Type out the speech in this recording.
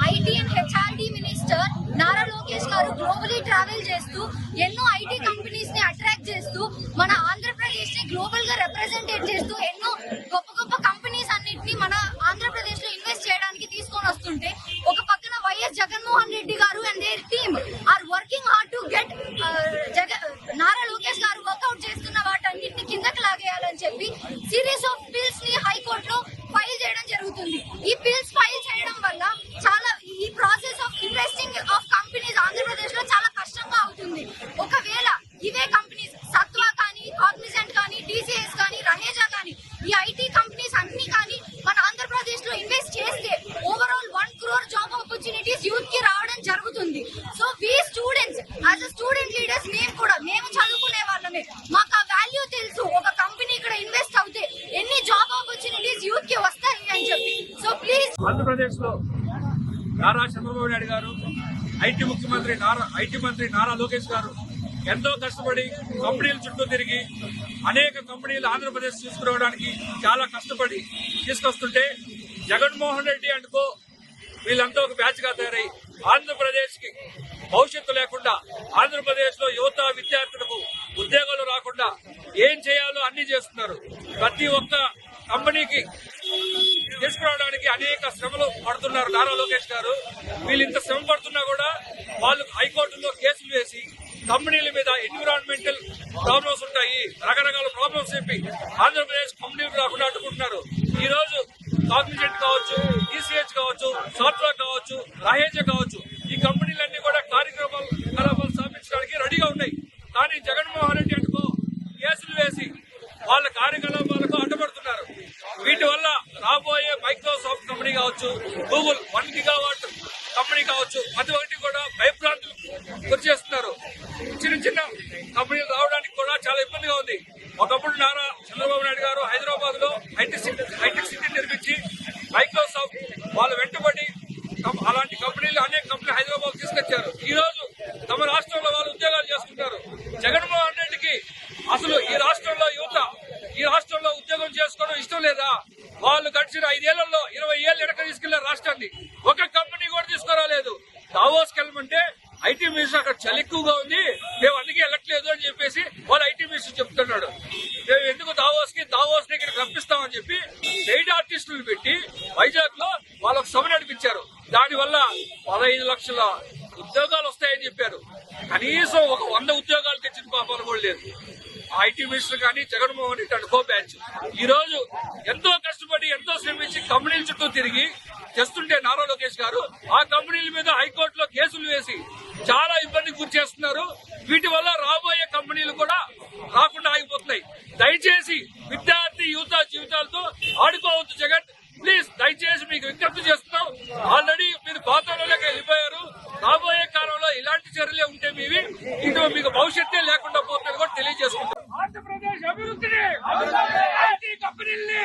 IT and HRD minister Nara Lokesh గారు globally travel చేస్తూ ఎన్నో ఐటీ కంపెనీస్ ని అట్రాక్ట్ చేస్తూ మన ఆంధ్రప్రదేశ్ ని గ్లోబల్ గా రిప్రజెంటేట్ చేస్తూ ఎన్నో గొప్ప గొప్ప కంపెనీస్ అన్నిటిని మన ఆంధ్రప్రదేశ్ లో ఇన్వెస్ట్ చేయడానికి తీసుకొని వస్తుంటే ఒక పక్కన వైఎస్ జగన్మోహన్ రెడ్డి గారు and their team are working hard to get Nara Lokesh గారు వర్కౌట్ చేస్తున్న వాటన్నిటిని కిందకి లాగేయాలని చెప్పి సిరీస్ ఆఫ్ బిల్స్ ని హైకోర్టులో ఫైల్ చేయడం జరుగుతుంది. ఈ బిల్స్ ఫైల్ చేయడం వల్ల చాలా ఈ process of investing of companies Andhra Pradesh లో చాలా కష్టంగా అవుతుంది. ఒకవేళ ఇవే కంపెనీస్ సత్వా కానీ, కాగ్నిజెంట్ కానీ, టీసీఎస్ కానీ, రహేజా కానీ ఈ ఐటీ కంపెనీస్ అన్ని కానీ మన ఆంధ్రప్రదేశ్ లో ఇన్వెస్ట్ చేస్తే overall 1 crore job opportunities youth కి రావడం జరుగుతుంది. So we students as a student leaders మేము చదువుకునే వాళ్ళమే, మాకు ఆ వాల్యూ తెలుసు. ఒక కంపెనీ ఇక్కడ ఇన్వెస్ట్ అవుతే ఎన్ని జాబ్ ఆపర్చునిటీస్ యూత్ కి వస్తాయి అని చెప్పి. సో ప్లీజ్ ఆంధ్రప్రదేశ్ లో నారా చంద్రబాబు నాయుడు గారు ఐటీ మంత్రి నారా లోకేష్ గారు ఎంతో కష్టపడి కంపెనీల చుట్టూ తిరిగి అనేక కంపెనీలు ఆంధ్రప్రదేశ్ తీసుకురావడానికి చాలా కష్టపడి తీసుకొస్తుంటే జగన్మోహన్ రెడ్డి అంటుకో వీళ్ళంతా ఒక బ్యాచ్ గా తయారై ఆంధ్రప్రదేశ్ కి భవిష్యత్తు లేకుండా, ఆంధ్రప్రదేశ్ లో యువత విద్యార్థులకు ఉద్యోగాలు రాకుండా ఏం చేయాలో అన్ని చేస్తున్నారు. ప్రతి ఒక్క కంపెనీకి తీసుకురావడానికి అనేక శ్రమలు పడుతున్నారు నారా లోకేష్ గారు. వీళ్ళు ఇంత శ్రమ పడుతున్నా కూడా వాళ్ళు హైకోర్టులో కేసులు వేసి కంపెనీల మీద ఎన్విరాన్మెంటల్ ప్రాబ్లమ్స్ ఉంటాయి, రకరకాల ప్రాబ్లమ్స్ చెప్పి ఆంధ్రప్రదేశ్ కంపెనీలు రాకుండా అడ్డుకుంటున్నారు. ఈ రోజు కాగ్నిజెంట్ కావచ్చు, టీసీహెచ్ కావచ్చు, సాఫ్ట్వేర్ కావచ్చు, రహేజా కావచ్చు, ఈ కంపెనీలన్నీ కూడా కార్యకలాపాలు స్థాపించడానికి రెడీగా ఉన్నాయి. కానీ జగన్మోహన్ రెడ్డి అంటుకో కేసులు వేసి వాళ్ళ కార్యకలాపాలకు అడ్డుపడుతున్నారు. వీటి వల్ల రాబోయే మైక్రోసాఫ్ట్ కంపెనీ కావచ్చు, గూగుల్ 1 gigawatt కంపెనీ కావచ్చు, ప్రతి ఒక్కటి కూడా భయభ్రాంతులు గురి చేస్తున్నారు. చిన్న కంపెనీలు రావడానికి కూడా చాలా ఇబ్బందిగా ఉంది. ఒకప్పుడు నారా చంద్రబాబు నాయుడు గారు హైదరాబాద్ లో హైటెక్ సిటీ నిర్మించి మైక్రోసాఫ్ట్ వాళ్ళు వెంటబడి అలాంటి కంపెనీలు అనేక కంపెనీలు హైదరాబాద్ తీసుకొచ్చారు. ఈ రోజు తమ రాష్ట్రంలో వాళ్ళు ఉద్యోగాలు చేసుకుంటారు. జగన్మోహన్ రెడ్డికి అసలు ఈ రాష్ట్రంలో యువత ఈ రాష్ట్రంలో ఉద్యోగం చేసుకోవడం ఇష్టం లేదా? వాళ్ళు గడిచిన 5 ఏళ్లలో 20 ఏళ్ళు ఎడక తీసుకెళ్లారు రాష్ట్రాన్ని. ఒక కంపెనీ కూడా తీసుకురాలేదు. దావోస్కి వెళ్ళమంటే ఐటీ మినిస్టర్ అక్కడ చలి ఎక్కువగా ఉంది, మేము అందుకే వెళ్ళట్లేదు అని చెప్పేసి వాళ్ళు ఐటీ మినిస్టర్ చెప్తున్నాడు. మేము ఎందుకు దావోస్ ని ఇక్కడ రప్పిస్తామని చెప్పి పెయిడ్ ఆర్టిస్టులు పెట్టి వైజాగ్ లో వాళ్ళకు సభ నడిపించారు. దానివల్ల 15 లక్షల ఉద్యోగాలు వస్తాయని చెప్పారు. కనీసం ఒక 100 ఉద్యోగాలు తెచ్చిన పాపాలు కూడా లేదు. ఐటీ మినిస్టర్ కానీ జగన్మోహన్ రెడ్డి అనుకో బ్యాచ్ ఈ రోజు ఎంతో కష్టపడి ఎంతో శ్రమించి కంపెనీల చుట్టూ తిరిగి చేస్తుంటే నారా లోకేష్ గారు ఆ కంపెనీల మీద హైకోర్టులో కేసులు వేసి చాలా ఇబ్బందికి గురి చేస్తున్నారు. వీటి వల్ల రాబోయే కంపెనీలు కూడా రాకుండా ఆగిపోతున్నాయి. దయచేసి విద్యార్థి యువత జీవితాలతో ఆడుకోవద్దు జగన్. ప్లీజ్ దయచేసి మీకు విజ్ఞప్తి చేస్తున్నాం. ఆల్రెడీ మీరు పాత్రలోకి వెళ్ళిపోయారు. రాబోయే కాలంలో ఇలాంటి చర్యలే ఉంటే ఇటు మీకు భవిష్యత్తే లేకుండా పోతుంది కూడా తెలియజేసుకుంటాం. ఆంధ్రప్రదేశ్ అభివృద్ధిని ఐటీ కంపెనీల్ని